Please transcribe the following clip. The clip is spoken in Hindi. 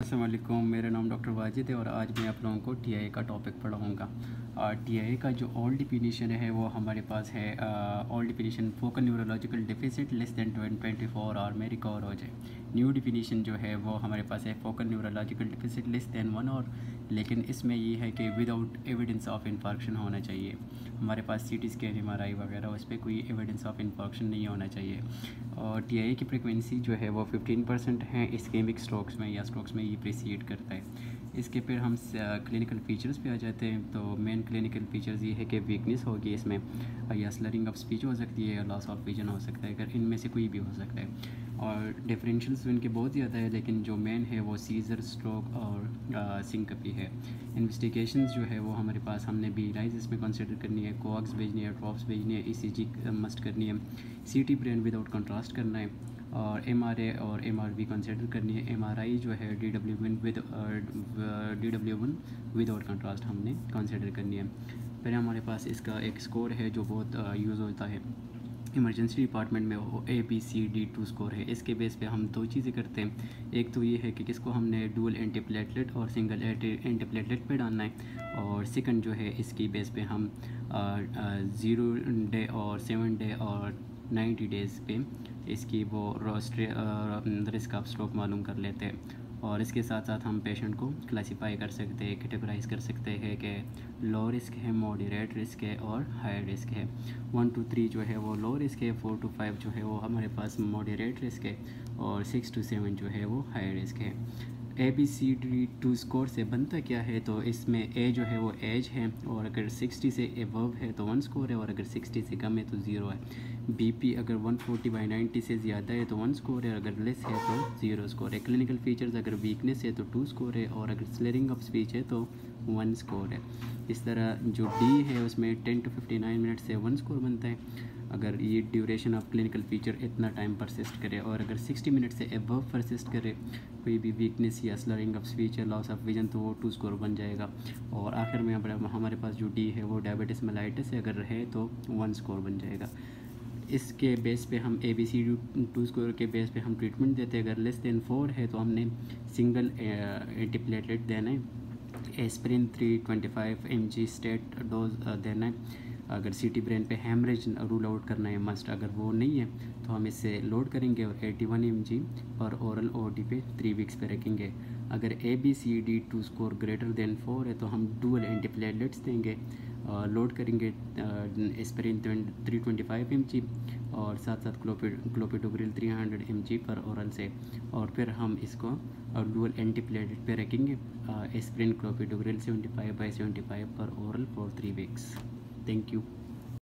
अस्सलाम वालेकुम, मेरा नाम डॉक्टर वाजिद है और आज मैं आप लोगों को टीआईए का टॉपिक पढ़ाऊँगा। टीआईए का जो ओल्ड डिफिनीशन है वो हमारे पास है old definition focal neurological deficit less than 24 hour में रिकवर हो जाए। न्यू डिफिनीशन जो है वो हमारे पास है focal neurological deficit less than 1 hour, लेकिन इसमें ये है कि विदाउट एविडेंस ऑफ इन्फार्क्शन होना चाहिए। हमारे पास सीटी स्कैन, एमआरआई वगैरह उस पर कोई एविडेंस ऑफ इन्फार्क्शन नहीं होना चाहिए। और टीआईए की फ्रिक्वेंसी जो है वो 15% है इस्केमिक स्ट्रोक्स में या स्ट्रोक्स में ये प्रीसीड करता है। इसके फिर हम क्लिनिकल फीचर्स पे आ जाते हैं। तो मेन क्लिनिकल फीचर्स ये है कि वीकनेस होगी इसमें, या स्लरिंग ऑफ स्पीच हो सकती है, या लॉस ऑफ विजन हो सकता है, अगर इनमें से कोई भी हो सकता है। और डिफरेंशियल्स इनके बहुत ज़्यादा है, लेकिन जो मेन है वो सीजर, स्ट्रोक और सिंकपी है। इन्वेस्टिगेशंस जो है वो हमारे पास हमने बी राइज इसमें कंसिडर करनी है, कोआक्स भेजनी है, ड्रॉप्स भेजनी है, ईसीजी मस्ट करनी है, सीटी ब्रेन विदाउट कंट्रास्ट करना है, और एमआरए और एमआरवी कंसिडर करनी है। एमआरआई जो है DW1 विदाउट कंट्रास्ट हमने कंसिडर करनी है। फिर हमारे पास इसका एक स्कोर है जो बहुत यूज़ होता है इमरजेंसी डिपार्टमेंट में, वो ABCD2 स्कोर है। इसके बेस पे हम दो चीज़ें करते हैं। एक तो ये है कि किसको हमने डुअल एंटीप्लेटलेट और सिंगल एंटीप्लेटलेट पे डालना है, और सेकंड जो है इसकी बेस पे हम 0 डे और 7 डे और 90 डेज़ पे इसकी वो रिस्क ऑफ स्ट्रोक मालूम कर लेते हैं। और इसके साथ साथ हम पेशेंट को क्लासीफाई कर सकते हैं, कैटेगराइज कर सकते हैं कि लो रिस्क है, मॉडरेट रिस्क है और हाई रिस्क है। 1 to 3 जो है वो लो रिस्क है, 4 to 5 जो है वो हमारे पास मॉडरेट रिस्क है, और 6 to 7 जो है वो हाई रिस्क है। ABCD2 स्कोर से बनता क्या है, तो इसमें ए जो है वो एज है, और अगर 60 से एबव है तो 1 स्कोर है, और अगर 60 से कम है तो 0 है। BP अगर 140/90 से ज़्यादा है तो 1 स्कोर है, अगर लेस है तो 0 स्कोर है। क्लिनिकल फीचर्स अगर वीकनेस है तो 2 स्कोर है, और अगर स्लेरिंग ऑफ स्पीच है तो 1 स्कोर है। इस तरह जो D है उसमें 10 to 59 मिनट से 1 स्कोर बनता है, अगर ये ड्यूरेशन ऑफ क्लिनिकल फीचर इतना टाइम परसिस्ट करे, और अगर 60 मिनट से एबव परसिस्ट करे कोई भी वीकनेस या स्लरिंग ऑफ स्पीच या लॉस ऑफ विजन, तो वो 2 स्कोर बन जाएगा। और आखिर में हमारे पास जो D है वो डायबिटिस मेलाइटिस अगर है तो 1 स्कोर बन जाएगा। इसके बेस पे हम ABCD2 स्कोर के बेस पे हम ट्रीटमेंट देते हैं। अगर लेस दैन 4 है तो हमने सिंगल एंटीप्लेटलेट देना है, एस्पिरिन 325 mg स्टेट डोज देना है। अगर सीटी ब्रेन पे हैमरेज रूल आउट करना है मस्ट, अगर वो नहीं है तो हम इससे लोड करेंगे और 81 mg पर ओरल OD पे 3 वीक्स पे रखेंगे। अगर ABCD2 स्कोर ग्रेटर देन 4 है तो हम डुअल एंटीप्लेटलेट्स देंगे, लोड करेंगे एस्पिरिन 325 mg और साथ साथ क्लोपिडोग्रिल 300 mg पर ओरल से, और फिर हम इसको डुअल एंटीप्लेटलेट पे रखेंगे, एस्पिरिन क्लोपिडोग्रिल 75/75 पर oral for 3 weeks. Thank you.